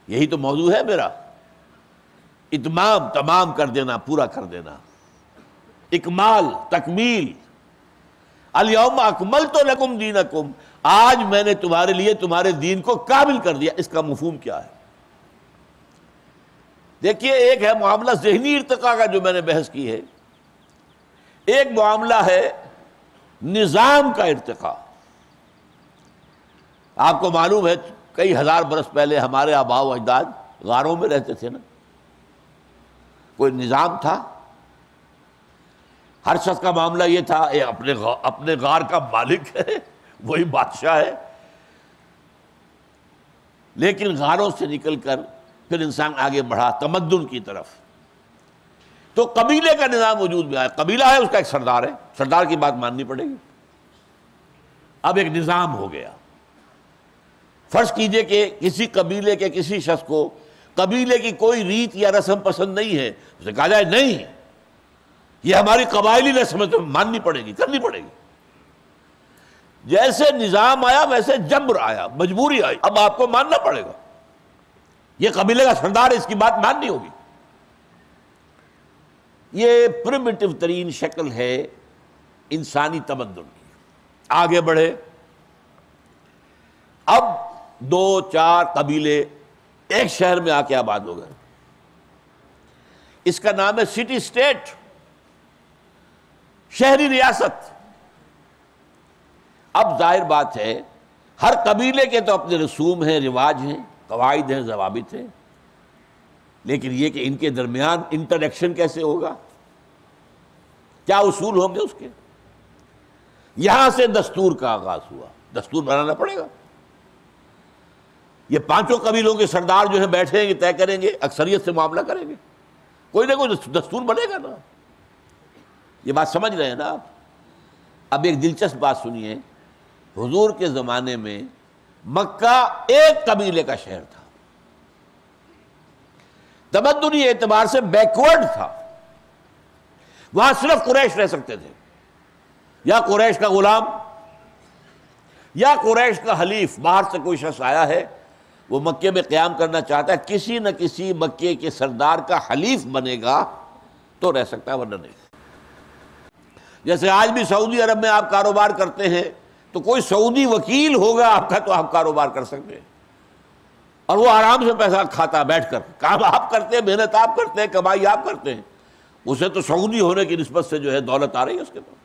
یہی تو موضوع ہے میرا، اتمام، تمام کر دینا، پورا کر دینا، اکمال، تکمیل۔ الیوم اکملت لکم دینکم، آج میں نے تمہارے لیے تمہارے دین کو کامل کر دیا۔ اس کا مفہوم کیا ہے؟ دیکھیے، ایک ہے معاملہ ذہنی ارتقاء کا جو میں نے بحث کی ہے، ایک معاملہ ہے نظام کا ارتقاء۔ آپ کو معلوم ہے کئی ہزار برس پہلے ہمارے آباء و اجداد غاروں میں رہتے تھے نا، کوئی نظام تھا، ہر شخص کا معاملہ یہ تھا اپنے غار کا مالک ہے، وہی بادشاہ ہے۔ لیکن غاروں سے نکل کر پھر انسان آگے بڑھا تمدن کی طرف، تو قبیلے کا نظام وجود میں آیا۔ قبیلہ ہے، اس کا ایک سردار ہے، سردار کی بات ماننی پڑے گی۔ اب ایک نظام ہو گیا۔ فرض کیجئے کہ کسی قبیلے کے کسی شخص کو قبیلے کی کوئی ریت یا رسم پسند نہیں ہے، اسے کہا جائے نہیں، یہ ہماری قبائلی رسم ہے، ماننی پڑے گی، کرنی پڑے گی۔ جیسے نظام آیا ویسے جبر آیا، مجبوری آئی، اب آپ کو ماننا پڑے گا، یہ قبیلے کا سردار ہے، اس کی بات ماننی ہوگی۔ یہ پریمیٹو ترین شکل ہے انسانی تمدن کی۔ آگے بڑھے، اب 2-4 قبیلے ایک شہر میں آ کے آباد ہو گئے، اس کا نام ہے سٹی اسٹیٹ، شہری ریاست۔ اب ظاہر بات ہے ہر قبیلے کے تو اپنے رسوم ہیں، رواج ہیں، قواعد ہیں، ضوابط ہیں، لیکن یہ کہ ان کے درمیان انٹریکشن کیسے ہوگا، کیا اصول ہوں گے اس کے۔ یہاں سے دستور کا آغاز ہوا، دستور بنانا پڑے گا۔ یہ 5 قبیلوں کے سردار جو ہیں بیٹھیں گے، طے کریں گے، اکثریت سے معاملہ کریں گے، کوئی نہ کوئی دستور بنے گا نا۔ یہ بات سمجھ رہے ہیں نا آپ؟ اب ایک دلچسپ بات سنیے، حضور کے زمانے میں مکہ ایک قبیلے کا شہر تھا، تمدنی اعتبار سے بیکورڈ تھا، وہاں صرف قریش رہ سکتے تھے، یا قریش کا غلام یا قریش کا حلیف۔ باہر سے کوئی شخص آیا ہے، وہ مکے میں قیام کرنا چاہتا ہے، کسی نہ کسی مکے کے سردار کا حلیف بنے گا تو رہ سکتا ہے، ورنہ نہیں۔ جیسے آج بھی سعودی عرب میں آپ کاروبار کرتے ہیں تو کوئی سعودی وکیل ہوگا آپ کا تو آپ کاروبار کر سکتے ہیں، اور وہ آرام سے پیسہ کھاتا بیٹھ کر، کام آپ کرتے ہیں، محنت آپ کرتے ہیں، کمائی آپ کرتے ہیں، اسے تو سعودی ہونے کی نسبت سے جو ہے دولت آ رہی ہے اس کے پاس۔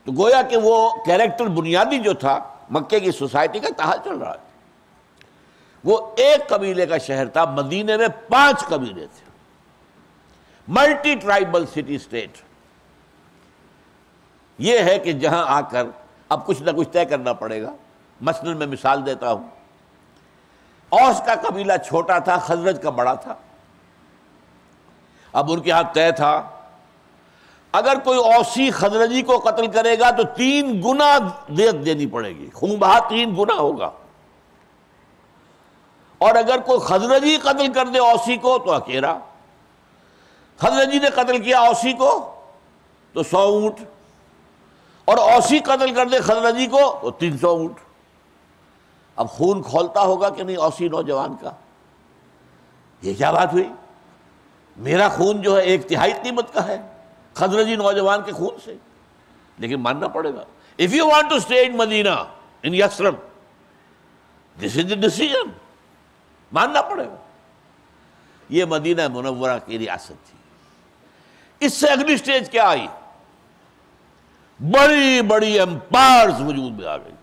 تو گویا کہ وہ کیریکٹر بنیادی جو تھا مکے کی سوسائٹی کا تحال چل رہا ہے۔ وہ ایک قبیلے کا شہر تھا، مدینے میں 5 قبیلے تھے، ملٹی ٹرائبل سٹی اسٹیٹ۔ یہ ہے کہ جہاں آ کر اب کچھ نہ کچھ طے کرنا پڑے گا۔ مثلاً میں مثال دیتا ہوں، اوس کا قبیلہ چھوٹا تھا، خزرج کا بڑا تھا۔ اب ان کے ہاں طے تھا اگر کوئی اوسی خزرجی کو قتل کرے گا تو 3 گنا دیت دینی پڑے گی، خون بہا 3 گنا ہوگا، اور اگر کوئی خزرجی قتل کر دے اوسی کو تو اکیرا، خزرجی نے قتل کیا اوسی کو تو 100 اونٹ، اور اوسی قتل کر دے خزرجی کو تو 300 اونٹ۔ اب خون کھولتا ہوگا کہ نہیں اوسی نوجوان کا؟ یہ کیا بات ہوئی؟ میرا خون جو ہے 1/3 قیمت کا ہے خزرجی نوجوان کے خون سے، لیکن ماننا پڑے گا۔ If you want to stay in Medina, in Yathrib, this is the decision، ماننا پڑے گا۔ یہ مدینہ منورہ کی ریاست تھی۔ اس سے اگلی سٹیج کیا آئی؟ بڑی بڑی امپائرز وجود میں آ گئی،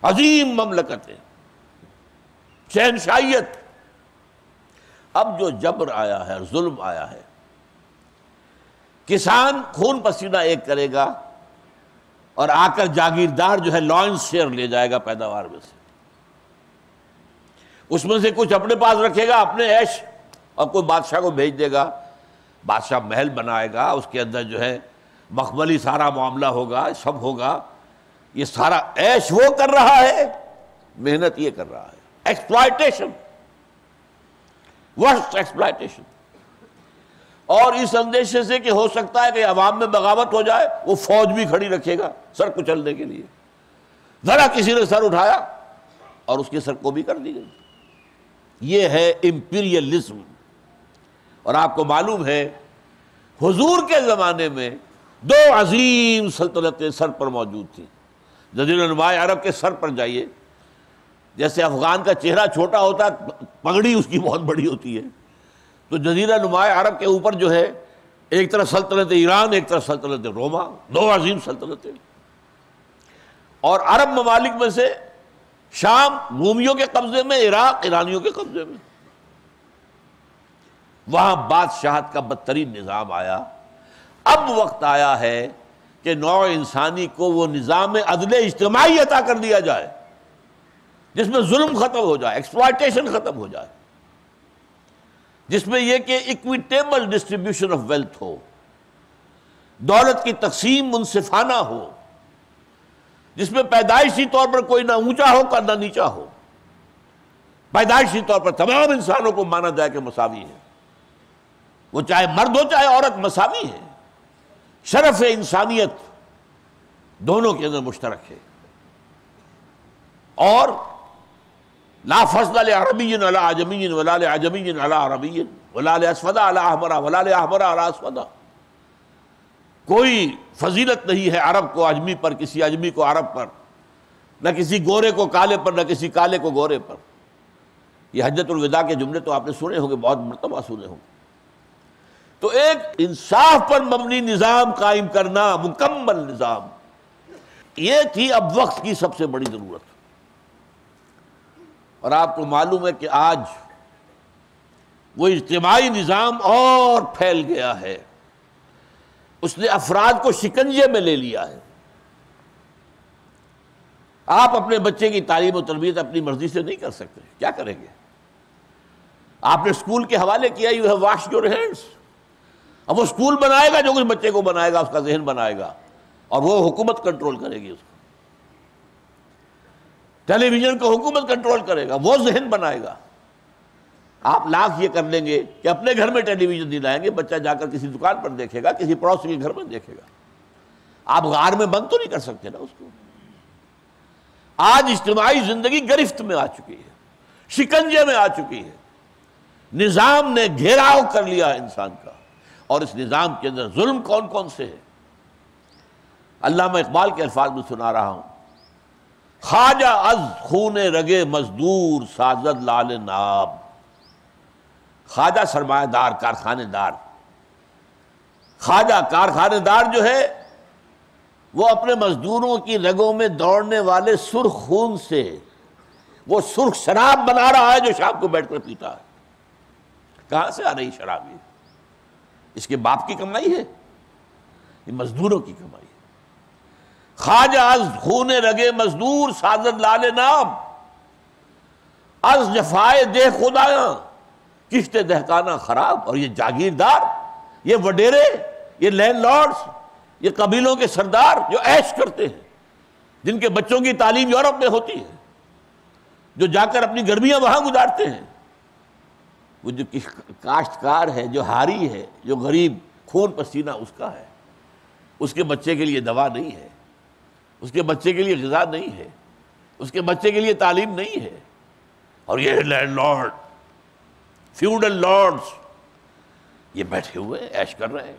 عظیم مملکتیں، شہنشاہیت۔ اب جو جبر آیا ہے، ظلم آیا ہے، کسان خون پسینہ ایک کرے گا اور آ کر جاگیردار جو ہے لانس شیئر لے جائے گا پیداوار میں سے، اس میں سے کچھ اپنے پاس رکھے گا اپنے عیش، اور کوئی بادشاہ کو بھیج دے گا، بادشاہ محل بنائے گا، اس کے اندر جو ہے مخملی سارا معاملہ ہوگا، سب ہوگا۔ یہ سارا عیش وہ کر رہا ہے، محنت یہ کر رہا ہے، ایکسپلائٹیشن، ورسٹ ایکسپلائٹیشن۔ اور اس اندیشے سے کہ ہو سکتا ہے کہ عوام میں بغاوت ہو جائے، وہ فوج بھی کھڑی رکھے گا سر کچلنے کے لیے۔ ذرا کسی نے سر اٹھایا اور اس کی سرکوبی کر دی گئی۔ یہ ہے امپیریلزم۔ اور آپ کو معلوم ہے حضور کے زمانے میں دو عظیم سلطنتیں سر پر موجود تھیں۔ جزیرہ نماء عرب کے سر پر جائیے، جیسے افغان کا چہرہ چھوٹا ہوتا ہے پگڑی اس کی بہت بڑی ہوتی ہے، تو جزیرہ نماء عرب کے اوپر جو ہے ایک طرف سلطنت ایران، ایک طرف سلطنت روما، دو عظیم سلطنتیں۔ اور عرب ممالک میں سے شام رومیوں کے قبضے میں، عراق ایرانیوں کے قبضے میں۔ وہاں بادشاہت کا بدترین نظام آیا۔ اب وقت آیا ہے کہ نوع انسانی کو وہ نظام عدل اجتماعی عطا کر دیا جائے جس میں ظلم ختم ہو جائے، ایکسپلائٹیشن ختم ہو جائے، جس میں یہ کہ ایکویٹیبل ڈسٹریبیوشن آف ویلتھ ہو، دولت کی تقسیم منصفانہ ہو، جس میں پیدائشی طور پر کوئی نہ اونچا ہو نہ نیچا ہو، پیدائشی طور پر تمام انسانوں کو مانا جائے کہ مساوی ہے، وہ چاہے مرد ہو چاہے عورت مساوی ہے، شرف انسانیت دونوں کے اندر مشترک ہے۔ اور لا فضل لعربی علی عجمی ولا لعجمی علی عربی ولا لاسود علی احمر ولا لاحمر علی اسود۔ کوئی فضیلت نہیں ہے عرب کو عجمی پر، کسی عجمی کو عرب پر، نہ کسی گورے کو کالے پر، نہ کسی کالے کو گورے پر۔ یہ حجۃ الوداع کے جملے تو آپ نے سنے ہوں گے، بہت مرتبہ سنے ہوں گے۔ تو ایک انصاف پر مبنی نظام قائم کرنا، مکمل نظام، یہ تھی اب وقت کی سب سے بڑی ضرورت۔ اور آپ کو معلوم ہے کہ آج وہ اجتماعی نظام اور پھیل گیا ہے، اس نے افراد کو شکنجے میں لے لیا ہے۔ آپ اپنے بچے کی تعلیم و تربیت اپنی مرضی سے نہیں کر سکتے، کیا کریں گے؟ آپ نے اسکول کے حوالے کیا you have wash your hands, اب وہ اسکول بنائے گا جو کچھ بچے کو بنائے گا، اس کا ذہن بنائے گا، اور وہ حکومت کنٹرول کرے گی اس کو۔ ٹیلی ویژن کو حکومت کنٹرول کرے گا، وہ ذہن بنائے گا۔ آپ لاکھ یہ کر لیں گے کہ اپنے گھر میں ٹیلی ویژن نہیں لائیں گے، بچہ جا کر کسی دکان پر دیکھے گا، کسی پڑوسی کے گھر میں دیکھے گا۔ آپ غار میں بند تو نہیں کر سکتے نا اس کو۔ آج اجتماعی زندگی گرفت میں آ چکی ہے، شکنجے میں آ چکی ہے، نظام نے گھیراؤ کر لیا انسان کا، اور اس نظام کے اندر ظلم کون کون سے ہے۔ علامہ اقبال کے الفاظ میں سنا رہا ہوں، خواجہ از خون رگے مزدور سازد لال ناب۔ خواجہ سرمایہ دار، کارخانے دار، خواجہ کارخانے دار جو ہے وہ اپنے مزدوروں کی رگوں میں دوڑنے والے سرخ خون سے وہ سرخ شراب بنا رہا ہے جو شام کو بیٹھ کر پیتا ہے۔ کہاں سے آ رہی شراب؟ یہ اس کے باپ کی کمائی ہے؟ یہ مزدوروں کی کمائی ہے۔ خواجہ از خون رگے مزدور سازد لال نام، از جفائے دہ خدایاں کشت دہقانہ خراب۔ اور یہ جاگیردار، یہ وڈیرے، یہ لینڈ لارڈز، یہ قبیلوں کے سردار جو عیش کرتے ہیں، جن کے بچوں کی تعلیم یورپ میں ہوتی ہے، جو جا کر اپنی گرمیاں وہاں گزارتے ہیں، وہ جو کاشتکار ہے، جو ہاری ہے، جو غریب خون پسینہ اس کا ہے، اس کے بچے کے لیے دوا نہیں ہے، اس کے بچے کے لیے غذا نہیں ہے، اس کے بچے کے لیے تعلیم نہیں ہے۔ اور یہ لینڈ لارڈ، فیوڈل لارڈز، یہ بیٹھے ہوئے عیش کر رہے ہیں۔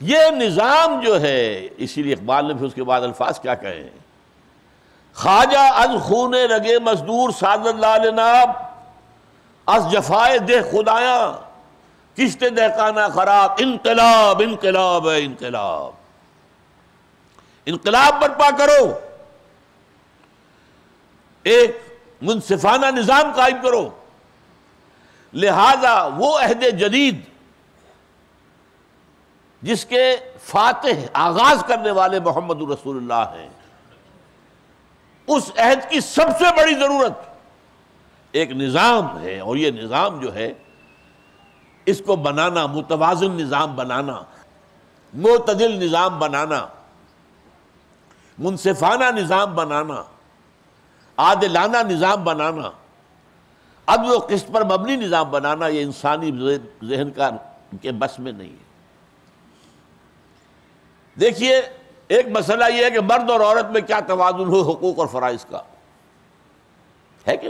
یہ نظام جو ہے، اسی لیے اقبال نے پھر اس کے بعد الفاظ کیا کہے ہیں، خواجہ از خون رگے مزدور سازد لال ناب، از جفائے دہ خدایاں کشت دہقانہ خراب۔ انقلاب انقلاب ہے، انقلاب، انقلاب برپا کرو، ایک منصفانہ نظام قائم کرو۔ لہذا وہ عہد جدید جس کے فاتح آغاز کرنے والے محمد رسول اللہ ہیں، اس عہد کی سب سے بڑی ضرورت ایک نظام ہے، اور یہ نظام جو ہے اس کو بنانا، متوازن نظام بنانا، معتدل نظام بنانا، منصفانہ نظام بنانا، عادلانہ نظام بنانا، عدل و قسط پر مبنی نظام بنانا، یہ انسانی ذہن کے بس میں نہیں ہے۔ دیکھیے، ایک مسئلہ یہ ہے کہ مرد اور عورت میں کیا توازن ہو حقوق اور فرائض کا۔ ہے کہ